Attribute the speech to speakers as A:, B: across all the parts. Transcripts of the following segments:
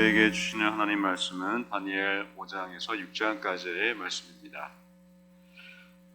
A: 우리에게 주시는 하나님 말씀은 다니엘 5장에서 6장까지의 말씀입니다.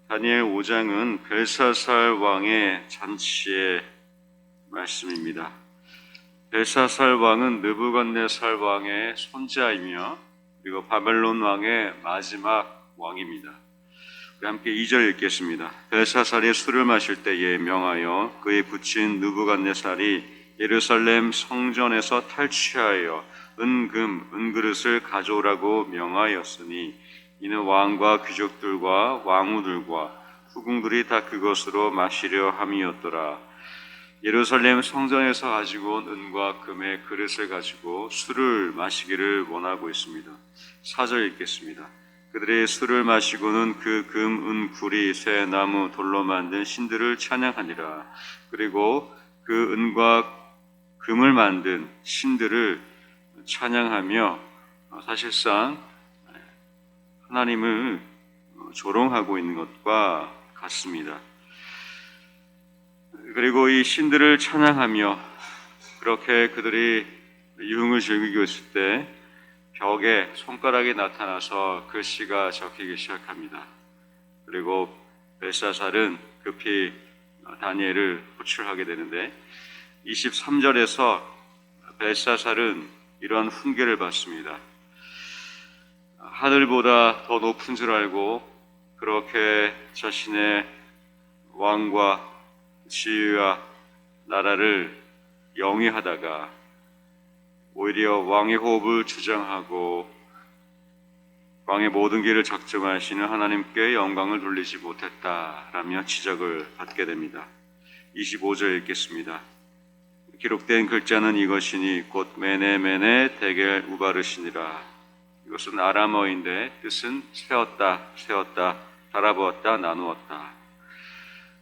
A: 다니엘 5장은 벨사살 왕의 잔치의 말씀입니다. 벨사살 왕은 느부갓네살 왕의 손자이며 그리고 바벨론 왕의 마지막 왕입니다. 우리 함께 2절 읽겠습니다. 벨사살이 술을 마실 때에 명하여 그의 부친 느부갓네살이 예루살렘 성전에서 탈취하여 은그릇을 가져오라고 명하였으니 이는 왕과 귀족들과 왕후들과 후궁들이 다 그것으로 마시려 함이었더라. 예루살렘 성전에서 가지고 온 은과 금의 그릇을 가지고 술을 마시기를 원하고 있습니다. 4절 읽겠습니다. 그들이 술을 마시고는 그 금, 은, 구리, 쇠, 나무, 돌로 만든 신들을 찬양하니라. 그리고 그 은과 금을 만든 신들을 찬양하며 사실상 하나님을 조롱하고 있는 것과 같습니다. 그리고 이 신들을 찬양하며 그렇게 그들이 유흥을 즐기고 있을 때 벽에 손가락이 나타나서 글씨가 적히기 시작합니다. 그리고 벨사살은 급히 다니엘을 호출하게 되는데 23절에서 벨사살은 이러한 훈계를 받습니다. 하늘보다 더 높은 줄 알고 그렇게 자신의 왕과 지위와 나라를 영위하다가 오히려 왕의 호흡을 주장하고 왕의 모든 길을 작정하시는 하나님께 영광을 돌리지 못했다라며 지적을 받게 됩니다. 25절 읽겠습니다. 기록된 글자는 이것이니 곧 메네 데겔 우바르시니라. 이것은 아람어인데 뜻은 세웠다, 달아보았다, 나누었다.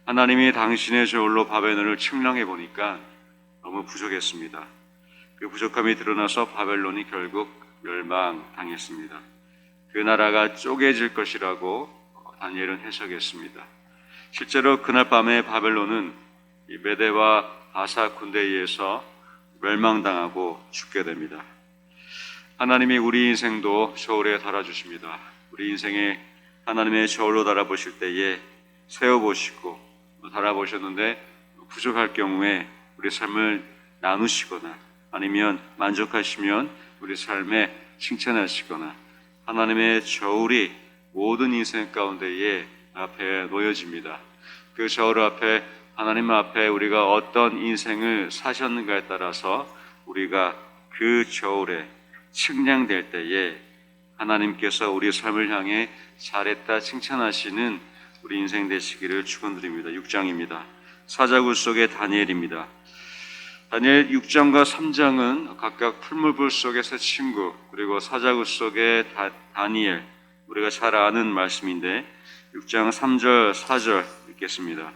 A: 하나님이 당신의 저울로 바벨론을 측량해 보니까 너무 부족했습니다. 그 부족함이 드러나서 바벨론이 결국 멸망당했습니다. 그 나라가 쪼개질 것이라고 다니엘은 해석했습니다. 실제로 그날 밤에 바벨론은 이 메대와 바사 군대에 의해서 멸망당하고 죽게 됩니다. 하나님이 우리 인생도 저울에 달아주십니다. 우리 인생에 하나님의 저울로 달아보실 때에 세워보시고 달아보셨는데 부족할 경우에 우리 삶을 나누시거나 아니면 만족하시면 우리 삶에 칭찬하시거나 하나님의 저울이 모든 인생 가운데에 앞에 놓여집니다. 그 저울 앞에 하나님 앞에 우리가 어떤 인생을 사셨는가에 따라서 우리가 그 저울에 측량될 때에 하나님께서 우리 삶을 향해 잘했다 칭찬하시는 우리 인생 되시기를 축원드립니다. 6장입니다. 사자굴 속의 다니엘입니다. 다니엘 6장과 3장은 각각 풀무불 속에서 친구 그리고 사자굴 속의 다니엘 우리가 잘 아는 말씀인데 6장 3절 4절 읽겠습니다.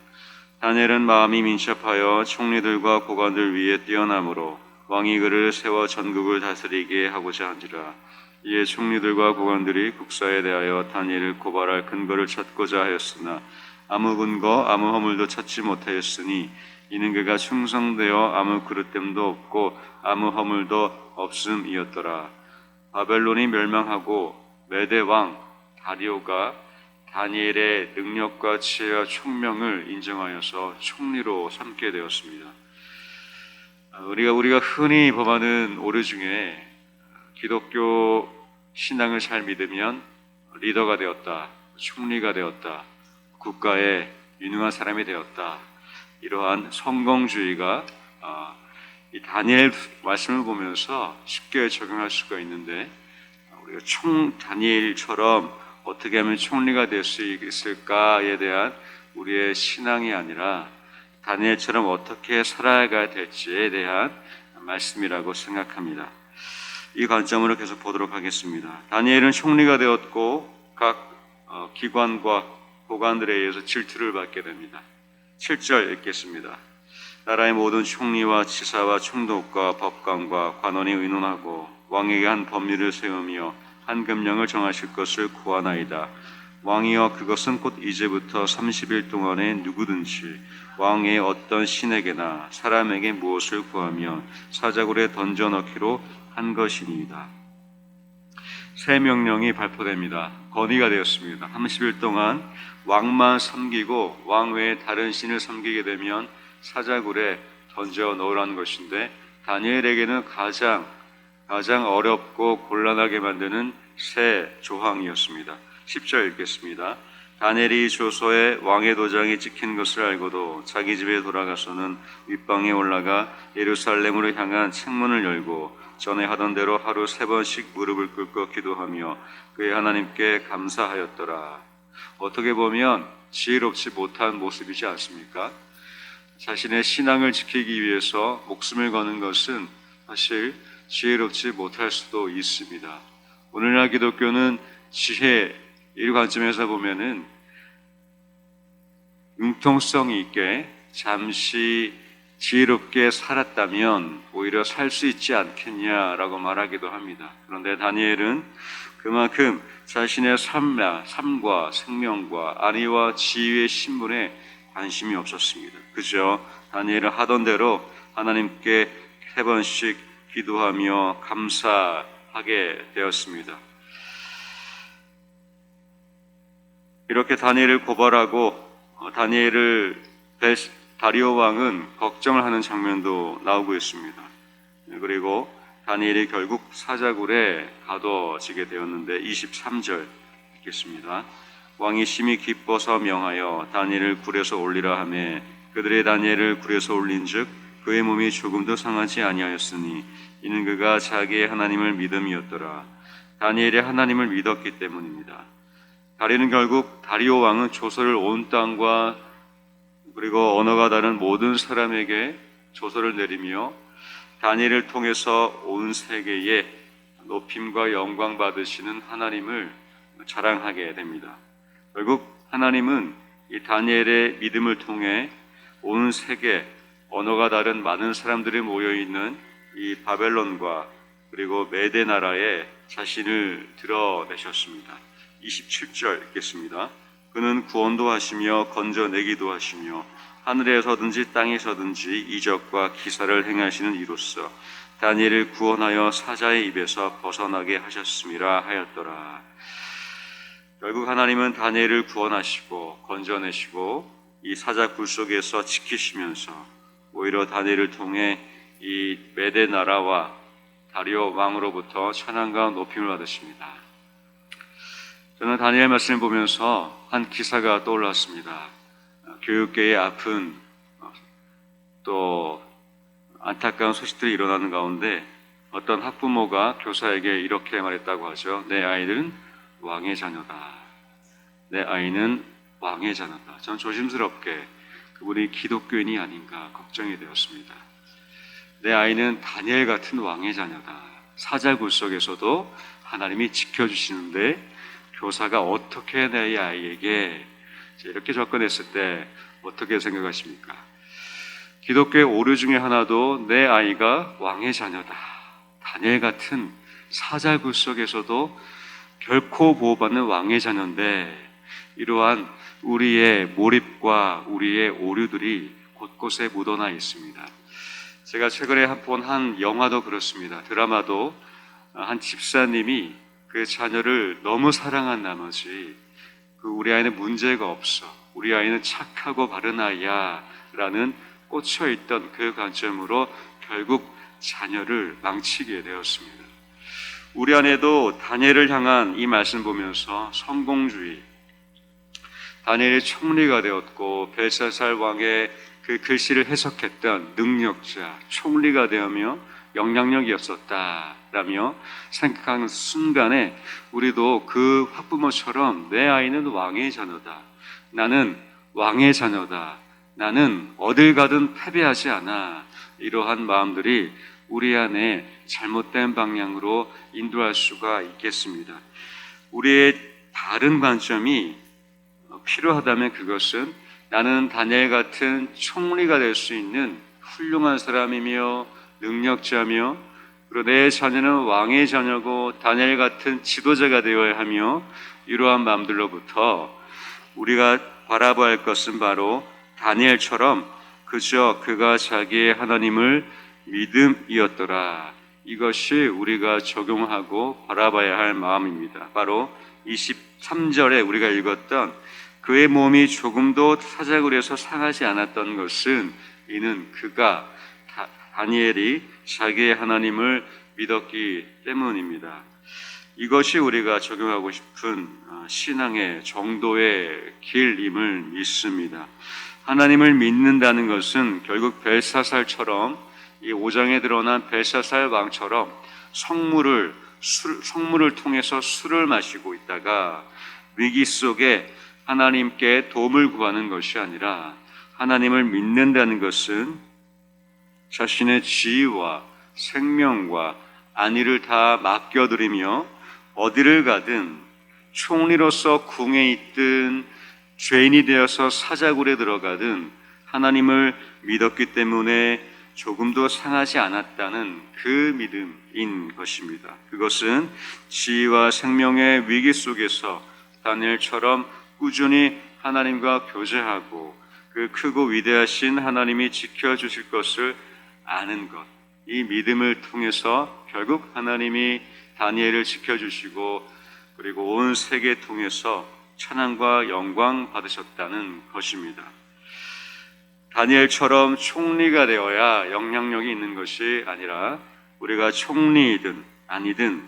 A: 다니엘은 마음이 민첩하여 총리들과 고관들 위에 뛰어남으로 왕이 그를 세워 전국을 다스리게 하고자 하니라. 이에 총리들과 고관들이 국사에 대하여 다니엘을 고발할 근거를 찾고자 하였으나 아무 근거 아무 허물도 찾지 못하였으니 이는 그가 충성되어 아무 그릇됨도 없고 아무 허물도 없음이었더라. 바벨론이 멸망하고 메대 왕 다리오가 다니엘의 능력과 지혜와 총명을 인정하여서 총리로 삼게 되었습니다. 우리가 흔히 범하는 오류 중에 기독교 신앙을 잘 믿으면 리더가 되었다, 총리가 되었다, 국가의 유능한 사람이 되었다. 이러한 성공주의가 이 다니엘 말씀을 보면서 쉽게 적용할 수가 있는데 우리가 다니엘처럼 어떻게 하면 총리가 될 수 있을까에 대한 우리의 신앙이 아니라 다니엘처럼 어떻게 살아가야 될지에 대한 말씀이라고 생각합니다. 이 관점으로 계속 보도록 하겠습니다. 다니엘은 총리가 되었고 각 기관과 고관들에 의해서 질투를 받게 됩니다. 7절 읽겠습니다. 나라의 모든 총리와 지사와 총독과 법관과 관원이 의논하고 왕에게 한 법률을 세우며 한 금령을 정하실 것을 구하나이다. 왕이여 그것은 곧 이제부터 30일 동안에 누구든지 왕의 어떤 신에게나 사람에게 무엇을 구하면 사자굴에 던져넣기로 한 것이니이다. 새 명령이 발표됩니다. 건의가 되었습니다. 30일 동안 왕만 섬기고 왕 외에 다른 신을 섬기게 되면 사자굴에 던져 넣으라는 것인데, 다니엘에게는 가장 어렵고 곤란하게 만드는 새 조항이었습니다. 10절 읽겠습니다. 다니엘이 조서에 왕의 도장이 찍힌 것을 알고도 자기 집에 돌아가서는 윗방에 올라가 예루살렘으로 향한 창문을 열고 전에 하던 대로 하루 3번씩 무릎을 꿇고 기도하며 그의 하나님께 감사하였더라. 어떻게 보면 지혜롭지 못한 모습이지 않습니까? 자신의 신앙을 지키기 위해서 목숨을 거는 것은 사실 지혜롭지 못할 수도 있습니다. 오늘날 기독교는 지혜, 이 관점에서 보면은 융통성이 있게 잠시 지혜롭게 살았다면 오히려 살 수 있지 않겠냐라고 말하기도 합니다. 그런데 다니엘은 그만큼 자신의 삶과 생명과 안위와 지위의 신분에 관심이 없었습니다. 그저 다니엘은 하던 대로 하나님께 3번씩 기도하며 감사하게 되었습니다. 이렇게 다니엘을 고발하고 다리오 왕은 걱정을 하는 장면도 나오고 있습니다. 그리고 다니엘이 결국 사자굴에 가둬지게 되었는데 23절 읽겠습니다. 왕이 심히 기뻐서 명하여 다니엘을 굴에서 올리라 하매 그들의 다니엘을 굴에서 올린즉 그의 몸이 조금도 상하지 아니하였으니 이는 그가 자기의 하나님을 믿음이었더라. 다니엘이 하나님을 믿었기 때문입니다. 결국 다리오 왕은 조서를 온 땅과 그리고 언어가 다른 모든 사람에게 조서를 내리며 다니엘을 통해서 온 세계에 높임과 영광 받으시는 하나님을 자랑하게 됩니다. 결국 하나님은 이 다니엘의 믿음을 통해 온 세계 언어가 다른 많은 사람들이 모여있는 이 바벨론과 그리고 메대 나라에 자신을 드러내셨습니다. 27절 읽겠습니다. 그는 구원도 하시며 건져내기도 하시며 하늘에서든지 땅에서든지 이적과 기사를 행하시는 이로써 다니엘을 구원하여 사자의 입에서 벗어나게 하셨음이라 하였더라. 결국 하나님은 다니엘을 구원하시고 건져내시고 이 사자굴 속에서 지키시면서 오히려 다니엘을 통해 이 메대 나라와 다리오 왕으로부터 찬양과 높임을 받으십니다. 저는 다니엘 말씀을 보면서 한 기사가 떠올랐습니다. 교육계의 아픈 또 안타까운 소식들이 일어나는 가운데 어떤 학부모가 교사에게 이렇게 말했다고 하죠. 내 아이는 왕의 자녀다. 내 아이는 왕의 자녀다. 전 조심스럽게 그분이 기독교인이 아닌가 걱정이 되었습니다. 내 아이는 다니엘 같은 왕의 자녀다. 사자굴 속에서도 하나님이 지켜주시는데 교사가 어떻게 내 아이에게 이렇게 접근했을 때 어떻게 생각하십니까? 기독교의 오류 중에 하나도 내 아이가 왕의 자녀다. 다니엘 같은 사자굴 속에서도 결코 보호받는 왕의 자녀인데 이러한 우리의 몰입과 우리의 오류들이 곳곳에 묻어나 있습니다. 제가 최근에 본 한 영화도 그렇습니다. 드라마도 한 집사님이 그 자녀를 너무 사랑한 나머지 우리 아이는 문제가 없어. 우리 아이는 착하고 바른 아이야 라는 꽂혀있던 그 관점으로 결국 자녀를 망치게 되었습니다. 우리 안에도 다니엘을 향한 이 말씀 보면서 성공주의, 다니엘이 총리가 되었고 벨사살 왕의 그 글씨를 해석했던 능력자, 총리가 되며 영향력이 없었다라며 생각하는 순간에 우리도 그 학부모처럼 내 아이는 왕의 자녀다. 나는 왕의 자녀다. 나는 어딜 가든 패배하지 않아. 이러한 마음들이 우리 안에 잘못된 방향으로 인도할 수가 있겠습니다. 우리의 다른 관점이 필요하다면 그것은 나는 다니엘 같은 총리가 될 수 있는 훌륭한 사람이며 능력자며 그리고 내 자녀는 왕의 자녀고 다니엘 같은 지도자가 되어야 하며 이러한 마음들로부터 우리가 바라봐야 할 것은 바로 다니엘처럼 그저 그가 자기의 하나님을 믿음이었더라. 이것이 우리가 적용하고 바라봐야 할 마음입니다. 바로 23절에 우리가 읽었던 그의 몸이 조금도 사자굴에서 상하지 않았던 것은 이는 그가 다니엘이 자기의 하나님을 믿었기 때문입니다. 이것이 우리가 적용하고 싶은 신앙의 정도의 길임을 믿습니다. 하나님을 믿는다는 것은 결국 벨사살처럼 이 5장에 드러난 벨사살 왕처럼 성물을 통해서 술을 마시고 있다가 위기 속에 하나님께 도움을 구하는 것이 아니라 하나님을 믿는다는 것은 자신의 지위와 생명과 안위를 다 맡겨드리며 어디를 가든 총리로서 궁에 있든 죄인이 되어서 사자굴에 들어가든 하나님을 믿었기 때문에 조금도 상하지 않았다는 그 믿음인 것입니다. 그것은 지위와 생명의 위기 속에서 다니엘처럼 꾸준히 하나님과 교제하고 그 크고 위대하신 하나님이 지켜주실 것을 아는 것, 이 믿음을 통해서 결국 하나님이 다니엘을 지켜주시고 그리고 온 세계 통해서 찬양과 영광 받으셨다는 것입니다. 다니엘처럼 총리가 되어야 영향력이 있는 것이 아니라 우리가 총리이든 아니든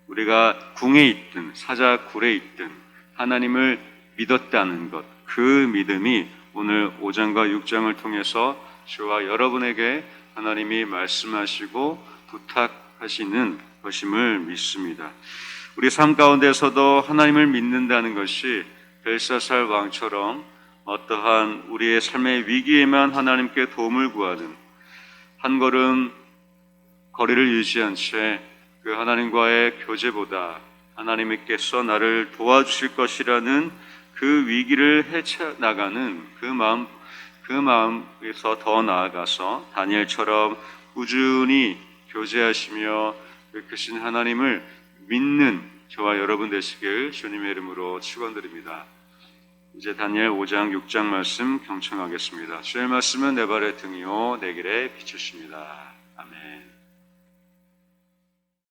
A: 우리가 궁에 있든 사자굴에 있든 하나님을 믿었다는 것, 그 믿음이 오늘 5장과 6장을 통해서 저와 여러분에게 하나님이 말씀하시고 부탁하시는 것임을 믿습니다. 우리 삶 가운데서도 하나님을 믿는다는 것이 벨사살 왕처럼 어떠한 우리의 삶의 위기에만 하나님께 도움을 구하는 한 걸음 거리를 유지한 채 그 하나님과의 교제보다 하나님께서 나를 도와주실 것이라는 그 위기를 헤쳐나가는 그 마음에서 더 나아가서 다니엘처럼 꾸준히 교제하시며 크신 하나님을 믿는 저와 여러분 되시길 주님의 이름으로 축원드립니다. 이제 다니엘 5장 6장 말씀 경청하겠습니다. 주의 말씀은 내 발의 등이요 내 길에 비추십니다. 아멘.